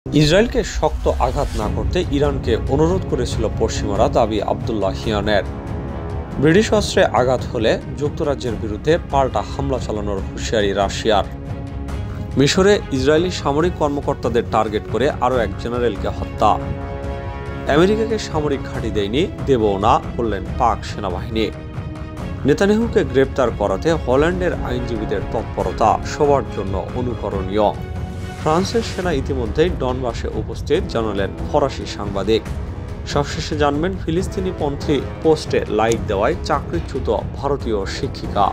ইসরায়েলকে শক্ত আঘাত না করতে ইরানকে অনুরোধ করেছিল পশ্চিমারা, দাবি আব্দুল্লাহিয়ানের। ব্রিটিশ অস্ত্রে আঘাত হলে যুক্তরাজ্যের বিরুদ্ধে পাল্টা হামলা চালানোর হুঁশিয়ারি রাশিয়ার। মিশরে ইসরায়েলি সামরিক কর্মকর্তাদের টার্গেট করে আরও এক জেনারেলকে হত্যা। আমেরিকাকে সামরিক ঘাঁটি দেয়নি, দেবও না বললেন পাক সেনাবাহিনী। নেতানিয়াহুকে গ্রেপ্তার করাতে হল্যান্ডের আইনজীবীদের তৎপরতা সবার জন্য অনুকরণীয়। ফ্রান্সের সেনা ইতিমধ্যেই ডনবাসে উপস্থিত, জানালেন ফরাসি সাংবাদিক। সবশেষে জানবেন ফিলিস্তিনিপন্থী পোস্টে লাইক দেওয়ায় চাকরিচ্যুত ভারতীয় শিক্ষিকা।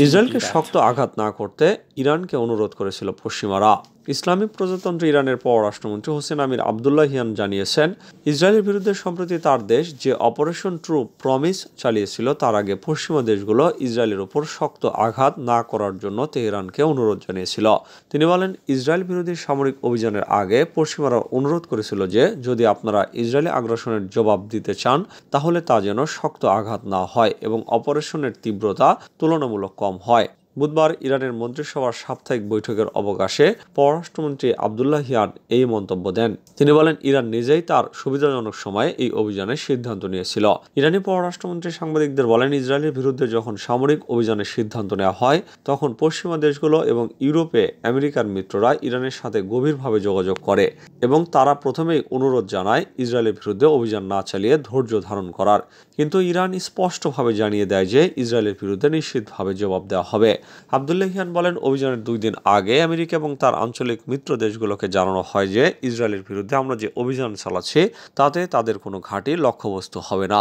ইসরায়েলকে শক্ত আঘাত না করতে ইরানকে অনুরোধ করেছিল পশ্চিমারা। ইসলামিক প্রজাতন্ত্র ইরানের পররাষ্ট্রমন্ত্রী হোসেন আমির আবদুল্লাহিয়ান জানিয়েছেন, ইসরায়েলের বিরুদ্ধে সম্প্রতি তার দেশ যে অপারেশন ট্রু প্রমিস চালিয়েছিল তার আগে পশ্চিমা দেশগুলো ইসরায়েলের উপর শক্ত আঘাত না করার জন্য তেহরানকে অনুরোধ জানিয়েছিল। তিনি বলেন, ইসরায়েল বিরোধী সামরিক অভিযানের আগে পশ্চিমারা অনুরোধ করেছিল যে যদি আপনারা ইসরায়েলি আগ্রাসনের জবাব দিতে চান তাহলে তা যেন শক্ত আঘাত না হয় এবং অপারেশনের তীব্রতা তুলনামূলক কম হয়। বুধবার ইরানের মন্ত্রিসভার সাপ্তাহিক বৈঠকের অবকাশে পররাষ্ট্রমন্ত্রী আবদুল্লাহিয়ান এই মন্তব্য দেন। তিনি বলেন, ইরান নিজেই তার সুবিধাজনক সময়ে এই অভিযানের সিদ্ধান্ত নিয়েছিল। ইরানি পররাষ্ট্রমন্ত্রী সাংবাদিকদের বলেন, ইসরায়েলের বিরুদ্ধে যখন সামরিক অভিযানের সিদ্ধান্ত নেওয়া হয় তখন পশ্চিমা দেশগুলো এবং ইউরোপে আমেরিকার মিত্ররা ইরানের সাথে গভীরভাবে যোগাযোগ করে এবং তারা প্রথমেই অনুরোধ জানায় ইসরায়েলের বিরুদ্ধে অভিযান না চালিয়ে ধৈর্য ধারণ করার। কিন্তু ইরান স্পষ্টভাবে জানিয়ে দেয় যে ইসরায়েলের বিরুদ্ধে নিশ্চিতভাবে জবাব দেওয়া হবে। আবদুল্লাহিয়ান বলেন, অভিযানের 2 দিন আগে আমেরিকা এবং তার আঞ্চলিক মিত্র দেশগুলোকে জানানো হয় যে ইসরায়েলের বিরুদ্ধে আমরা যে অভিযান চালাচ্ছি তাতে তাদের কোনো ঘাঁটি লক্ষ্যবস্তু হবে না।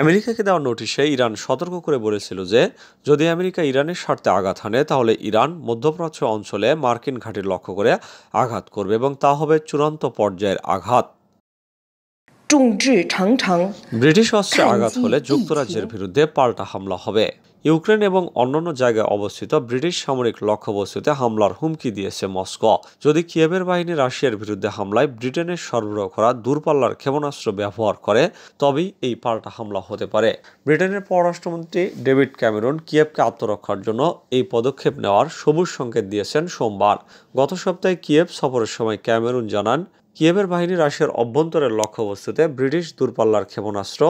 আমেরিকাকে দেওয়া নোটিশে ইরান সতর্ক করে বলেছিল যে যদি আমেরিকা ইরানের স্বার্থে আঘাত হানে তাহলে ইরান মধ্যপ্রাচ্য অঞ্চলে মার্কিন ঘাঁটির লক্ষ্য করে আঘাত করবে এবং তা হবে চূড়ান্ত পর্যায়ের আঘাত। ব্রিটিশ অস্ত্রে আঘাত হলে যুক্তরাজ্যের বিরুদ্ধে পাল্টা হামলা হবে। ইউক্রেন এবং অন্যান্য জায়গায় অবস্থিত ব্রিটিশ সামরিক লক্ষ্যবস্তুতে হামলার হুমকি দিয়েছে মস্কো। যদি কিয়েভের বাহিনী রাশিয়ার বিরুদ্ধে হামলায় ব্রিটেনের সরবরাহ করা দূরপাল্লার ক্ষেপণাস্ত্র ব্যবহার করে তবেই এই পাল্টা হামলা হতে পারে। ব্রিটেনের পররাষ্ট্রমন্ত্রী ডেভিড ক্যামেরন কিয়েভকে আত্মরক্ষার জন্য এই পদক্ষেপ নেওয়ার সবুজ সংকেত দিয়েছেন সোমবার। গত সপ্তাহে কিয়েভ সফরের সময় ক্যামেরন জানান, কিয়েভের বাহিনী রাশিয়ার অভ্যন্তরের লক্ষ্যবস্তুতে ব্রিটিশ দূরপাল্লার ক্ষেপণাস্ত্র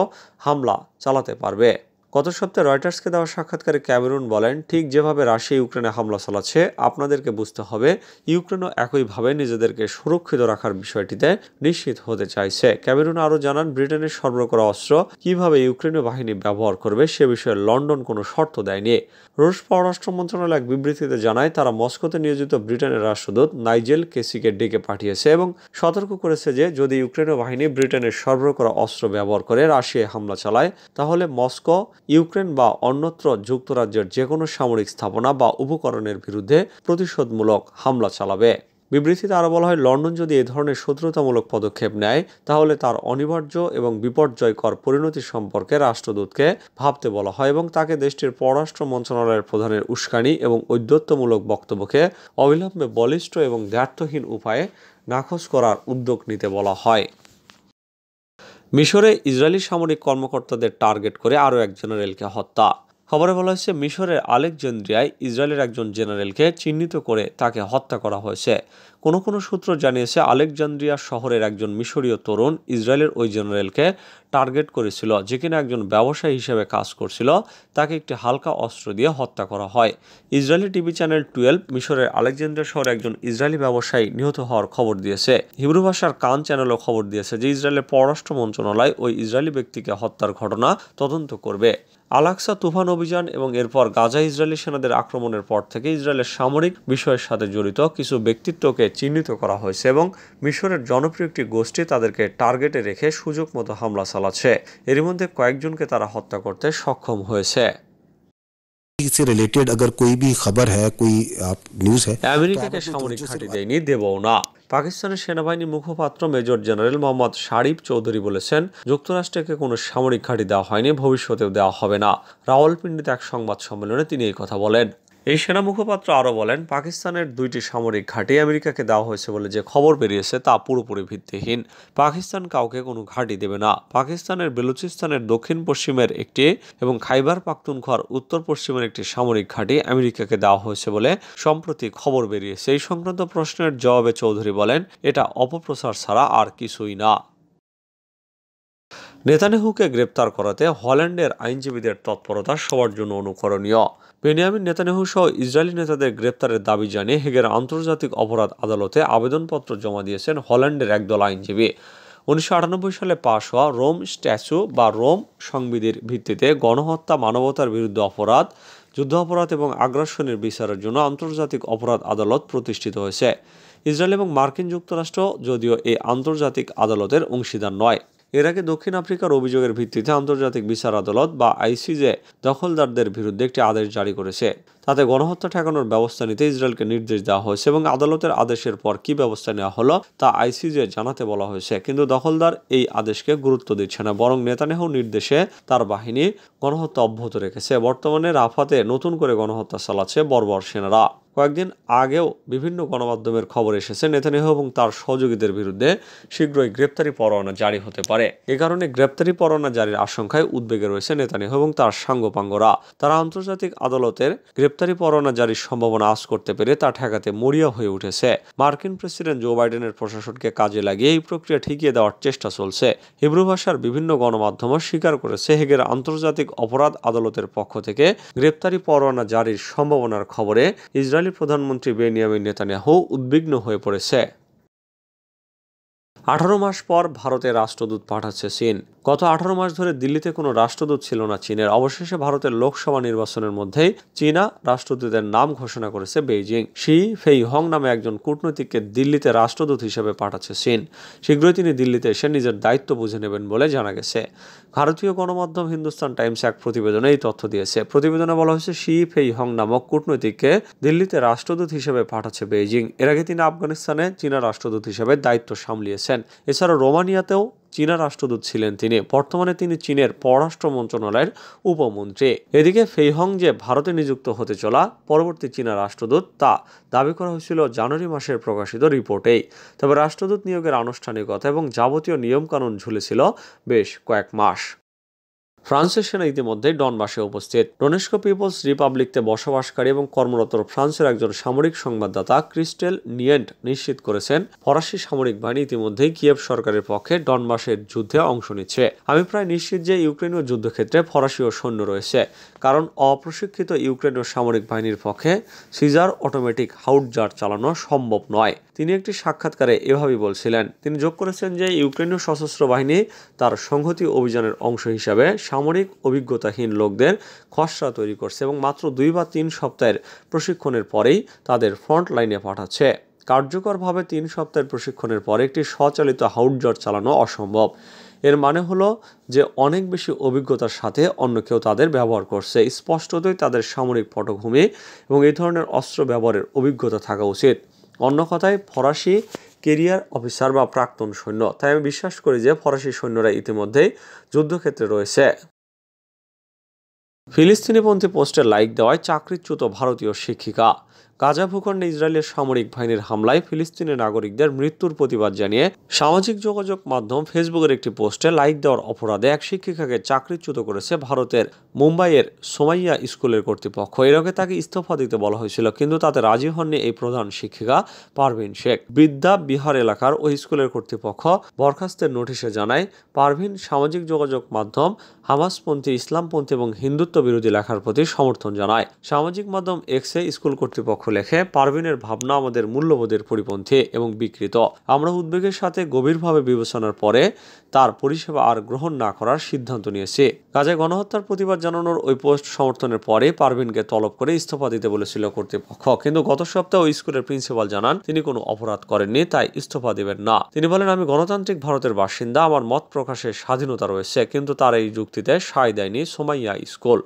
হামলা চালাতে পারবে। গত সপ্তাহে রয়টার্সকে দেওয়া সাক্ষাৎকারে ক্যামেরুন বলেন, ঠিক যেভাবে রাশিয়া ইউক্রেনে হামলা চালাচ্ছে আপনাদেরকে বুঝতে হবে ইউক্রেনও একইভাবে নিজেদেরকে সুরক্ষিত রাখার বিষয়টিতে নিশ্চিত হতে চাইছে। ক্যামেরুন আরও জানান, ব্রিটেনের সরবরাহ করা অস্ত্র কিভাবে ইউক্রেনীয় বাহিনী ব্যবহার করবে সে বিষয়ে লন্ডন কোনো শর্ত দেয়নি। রুশ পররাষ্ট্র মন্ত্রণালয় এক বিবৃতিতে জানায়, তারা মস্কোতে নিয়োজিত ব্রিটেনের রাষ্ট্রদূত নাইজেল কেসিকে ডেকে পাঠিয়েছে এবং সতর্ক করেছে যে যদি ইউক্রেনীয় বাহিনী ব্রিটেনের সরবরাহ করা অস্ত্র ব্যবহার করে রাশিয়ায় হামলা চালায় তাহলে মস্কো ইউক্রেন বা অন্যত্র যুক্তরাজ্যের যে কোনো সামরিক স্থাপনা বা উপকরণের বিরুদ্ধে প্রতিশোধমূলক হামলা চালাবে। বিবৃতিতে আরও বলা হয়, লন্ডন যদি এই ধরনের শত্রুতামূলক পদক্ষেপ নেয় তাহলে তার অনিবার্য এবং বিপর্যয়কর পরিণতি সম্পর্কে রাষ্ট্রদূতকে ভাবতে বলা হয় এবং তাকে দেশটির পররাষ্ট্র মন্ত্রণালয়ের প্রধানের উস্কানি এবং ঔদ্ধত্যমূলক বক্তব্যকে অবিলম্বে বলিষ্ঠ এবং দ্ব্যর্থহীন উপায়ে নাকচ করার উদ্যোগ নিতে বলা হয়। মিশরে ইসরায়েলি সামরিক কর্মকর্তাদের টার্গেট করে আরও এক জেনারেলকে হত্যা। খবরে বলা হয়েছে, মিশরের আলেকজান্দ্রিয়ায় ইসরায়েলের একজন জেনারেলকে চিহ্নিত করে তাকে হত্যা করা হয়েছে। কোনো কোনো সূত্র জানিয়েছে, আলেকজান্দ্রিয়া শহরের একজন মিশরীয় তরুণ ইসরায়েলের ওই জেনারেলকে টার্গেট করেছিল, যে কিনা একজন ব্যবসায়ী হিসেবে কাজ করছিল। তাকে একটি হালকা অস্ত্র দিয়ে হত্যা করা হয়। ইসরায়েলি টিভি চ্যানেল 12 মিশরের আলেকজান্দ্রিয়া শহরে একজন ইসরায়েলি ব্যবসায়ী নিহত হওয়ার খবর দিয়েছে। হিব্রু ভাষার কান চ্যানেলও খবর দিয়েছে যে ইসরায়েলের পররাষ্ট্র মন্ত্রণালয় ওই ইসরায়েলি ব্যক্তিকে হত্যার ঘটনা তদন্ত করবে। আল-আকসা তুফান অভিযান এবং এরপর গাজা ইসরায়েলি সেনাদের আক্রমণের পর থেকে ইসরায়েলের সামরিক বিষয়ের সাথে জড়িত কিছু ব্যক্তিত্বকে চিহ্নিত করা হয়েছে এবং মিশরের জনপ্রিয় একটি গোষ্ঠী তাদেরকে টার্গেটে রেখে সুযোগ মতো হামলা চালাচ্ছে। এর মধ্যে কয়েকজনকে তারা হত্যা করতে সক্ষম হয়েছে। আমেরিকাকে সামরিক ঘাঁটি দেয়নি, দেবও না। পাকিস্তানের সেনাবাহিনী মুখপাত্র মেজর জেনারেল মোহাম্মদ শারিফ চৌধুরী বলেছেন, যুক্তরাষ্ট্রকে কোনো সামরিক ঘাঁটি দেওয়া হয়নি, ভবিষ্যতেও দেওয়া হবে না। রাওয়ালপিন্ডিতে এক সংবাদ সম্মেলনে তিনি এই কথা বলেন। এই সেনা মুখপাত্র আরও বলেন, পাকিস্তানের 2টি সামরিক ঘাঁটি আমেরিকাকে দেওয়া হয়েছে বলে যে খবর বেরিয়েছে তা পুরোপুরি ভিত্তিহীন। পাকিস্তান কাউকে কোনো ঘাঁটি দেবে না। পাকিস্তানের বেলুচিস্তানের দক্ষিণ পশ্চিমের একটি এবং খাইবার পাখতুনখোয়ার উত্তর পশ্চিমের একটি সামরিক ঘাঁটি আমেরিকাকে দেওয়া হয়েছে বলে সম্প্রতি খবর বেরিয়েছে। এই সংক্রান্ত প্রশ্নের জবাবে চৌধুরী বলেন, এটা অপপ্রচার ছাড়া আর কিছুই না। নেতানিয়াহুকে গ্রেপ্তার করাতে হল্যান্ডের আইনজীবীদের তৎপরতা সবার জন্য অনুকরণীয়। বেনিয়ামিন নেতানিয়াহু সহ ইসরায়েলি নেতাদের গ্রেপ্তারের দাবি জানিয়ে হেগের আন্তর্জাতিক অপরাধ আদালতে আবেদনপত্র জমা দিয়েছেন হল্যান্ডের একদল আইনজীবী। 1998 সালে পাশ হওয়া রোম স্ট্যাচু বা রোম সংবিধির ভিত্তিতে গণহত্যা, মানবতার বিরুদ্ধে অপরাধ, যুদ্ধ অপরাধ এবং আগ্রাসনের বিচারের জন্য আন্তর্জাতিক অপরাধ আদালত প্রতিষ্ঠিত হয়েছে। ইসরায়েল এবং মার্কিন যুক্তরাষ্ট্র যদিও এই আন্তর্জাতিক আদালতের অংশীদার নয়। এর আগে দক্ষিণ আফ্রিকার অভিযোগের ভিত্তিতে আন্তর্জাতিক বিচার আদালত বা আইসিজে দখলদারদের বিরুদ্ধে একটি আদেশ জারি করেছে। তাতে গণহত্যা ঠেকানোর ব্যবস্থা নিতে ইসরায়েলকে নির্দেশ দেওয়া হয়েছে এবং আদালতের আদেশের পর কী ব্যবস্থা নেওয়া হলো তা আইসিজে জানাতে বলা হয়েছে। কিন্তু দখলদার এই আদেশকে গুরুত্ব দিচ্ছে না, বরং নেতানিয়াহুর নির্দেশে তার বাহিনী গণহত্যা অব্যাহত রেখেছে। বর্তমানে রাফাতে নতুন করে গণহত্যা চালাচ্ছে বর্বর সেনারা। কয়েকদিন আগেও বিভিন্ন গণমাধ্যমের খবর এসেছে নেতানিয়াহু এবং তার সহযোগীদের বিরুদ্ধে শীঘ্রই গ্রেপ্তারি পরোয়ানা জারি হতে পারে। এ কারণে গ্রেপ্তারি পরোয়ানা জারির আশঙ্কায় উদ্বেগে রয়েছে নেতানিয়াহু এবং তার সাঙ্গপাঙ্গরা। তারা আন্তর্জাতিক আদালতের গ্রেপ্তারি পরোয়ানা জারির সম্ভাবনা আঁচ করতে পেরে তা ঠেকাতে মরিয়া হয়ে উঠেছে। মার্কিন প্রেসিডেন্ট জো বাইডেনের প্রশাসনকে কাজে লাগিয়ে এই প্রক্রিয়া ঠেকিয়ে দেওয়ার চেষ্টা চলছে। হিব্রু ভাষার বিভিন্ন গণমাধ্যমও স্বীকার করেছে হেগের আন্তর্জাতিক অপরাধ আদালতের পক্ষ থেকে গ্রেপ্তারি পরোয়ানা জারির সম্ভাবনার খবরে ইসরায়েলি প্রধানমন্ত্রী বেনিয়ামিন নেতানিয়াহু উদ্বিগ্ন হয়ে পড়েছে। 18 মাস পর ভারতে রাষ্ট্রদূত পাঠাচ্ছে চীন। গত 18 মাস ধরে দিল্লিতে কোনো রাষ্ট্রদূত ছিল না চীনের। অবশেষে ভারতের লোকসভা নির্বাচনের মধ্যেই চীনা রাষ্ট্রদূতের নাম ঘোষণা করেছে বেইজিং। শি ফেইহং নামে একজন কূটনীতিককে দিল্লিতে রাষ্ট্রদূত হিসেবে পাঠাচ্ছে চীন। শীঘ্রই তিনি দিল্লিতে এসে নিজের দায়িত্ব বুঝে নেবেন বলে জানা গেছে। ভারতীয় গণমাধ্যম হিন্দুস্তান টাইমস এক প্রতিবেদনে এই তথ্য দিয়েছে। প্রতিবেদনে বলা হয়েছে, শি ফেইহং নামক কূটনীতিককে দিল্লিতে রাষ্ট্রদূত হিসেবে পাঠাচ্ছে বেইজিং। এর আগে তিনি আফগানিস্তানে চীনা রাষ্ট্রদূত হিসেবে দায়িত্ব সামলিয়েছেন। এছাড়া রোমানিয়াতেও চীনা রাষ্ট্রদূত ছিলেন তিনি। বর্তমানে তিনি চীনের পররাষ্ট্র মন্ত্রণালয়ের উপমন্ত্রী। এদিকে ফেইহং যে ভারতে নিযুক্ত হতে চলা পরবর্তী চীনা রাষ্ট্রদূত তা দাবি করা হয়েছিল জানুয়ারি মাসের প্রকাশিত রিপোর্টেই। তবে রাষ্ট্রদূত নিয়োগের আনুষ্ঠানিকতা এবং যাবতীয় নিয়মকানুন ঝুলেছিল বেশ কয়েক মাস। ফ্রান্সের সেনা ইতিমধ্যে ডনবাসে উপস্থিত। ডোনেস্ক পিপলস রিপাবলিকতে বসবাসকারী এবং কর্মরত ফ্রান্সের একজন সামরিক সংবাদদাতা ক্রিস্টেল নিয়েন্ট নিশ্চিত করেছেন, ফরাসি সামরিক বাহিনী ইতিমধ্যেই কিয়েভ সরকারের পক্ষে ডনবাসের যুদ্ধে অংশ নিচ্ছে। আমি প্রায় নিশ্চিত যে ইউক্রেনীয় যুদ্ধক্ষেত্রে ফরাসীয় সৈন্য রয়েছে, কারণ অপ্রশিক্ষিত ইউক্রেনীয় সামরিক বাহিনীর পক্ষে সিজার অটোমেটিক হাউটজার চালানো সম্ভব নয়। তিনি একটি সাক্ষাৎকারে এভাবেই বলছিলেন। তিনি যোগ করেছেন যে ইউক্রেনীয় সশস্ত্র বাহিনী তার সংহতি অভিযানের অংশ হিসাবে সামরিক অভিজ্ঞতাহীন লোকদের খসড়া তৈরি করছে এবং মাত্র 2 বা 3 সপ্তাহের প্রশিক্ষণের পরেই তাদের ফ্রন্ট লাইনে পাঠাচ্ছে। কার্যকরভাবে 3 সপ্তাহের প্রশিক্ষণের পরে একটি স্বচালিত হাউটজার চালানো অসম্ভব। এর মানে হলো যে অনেক বেশি অভিজ্ঞতার সাথে অন্য কেউ তাদের ব্যবহার করছে। স্পষ্টতই তাদের সামরিক পটভূমি এবং এই ধরনের অস্ত্র ব্যবহারের অভিজ্ঞতা থাকা উচিত। অন্য কথায় ফরাসি কেরিয়ার অফিসার বা প্রাক্তন সৈন্য। তাই আমি বিশ্বাস করি যে ফরাসি সৈন্যরা ইতিমধ্যেই যুদ্ধক্ষেত্রে রয়েছে। ফিলিস্তিনিপন্থী পোস্টে লাইক দেওয়ায় চাকরিচ্যুত ভারতীয় শিক্ষিকা। গাজা ভূখণ্ডে ইসরায়েলের সামরিক বাহিনীর হামলায় ফিলিস্তিনি নাগরিকদের মৃত্যুর প্রতিবাদ জানিয়ে সামাজিক যোগাযোগ মাধ্যম ফেসবুকের একটি পোস্টে লাইক দেওয়ার অপরাধে এক শিক্ষিকাকে চাকরিচ্যুত করেছে ভারতের মুম্বাইয়ের সোমাইয়া স্কুলের কর্তৃপক্ষ। এর আগে তাকে ইস্তফা দিতে বলা হয়েছিল, কিন্তু তাতে রাজি হননি এই প্রধান শিক্ষিকা পারভিন শেখ। বিদ্যা বিহার এলাকার ওই স্কুলের কর্তৃপক্ষ বরখাস্তের নোটিশে জানায়, পারভিন সামাজিক যোগাযোগ মাধ্যম হামাসপন্থী, ইসলামপন্থী এবং হিন্দুত্ব বিরোধী লেখার প্রতি সমর্থন জানায়। সামাজিক মাধ্যম এক্সে স্কুল কর্তৃপক্ষ লেখে, পারভিনের ভাবনা আমাদের মূল্যবোধের পরিপন্থী এবং বিকৃত। আমরা উদ্বেগের সাথে গভীরভাবে বিবেচনার পরে তার পরিষেবা আর গ্রহণ না করার সিদ্ধান্ত নিয়েছি। গাজায় গণহত্যার প্রতিবাদ জানানোর ওই পোস্ট সমর্থনের পরে পারভিনকে তলব করে ইস্তফা দিতে বলেছিল কর্তৃপক্ষ, কিন্তু গত সপ্তাহে ওই স্কুলের প্রিন্সিপাল জানান তিনি কোনো অপরাধ করেননি, তাই ইস্তফা দেবেন না। তিনি বলেন, আমি গণতান্ত্রিক ভারতের বাসিন্দা, আমার মত প্রকাশের স্বাধীনতা রয়েছে, কিন্তু তার এই যুক্তিতে সায় দেয়নি সোমাইয়া স্কুল।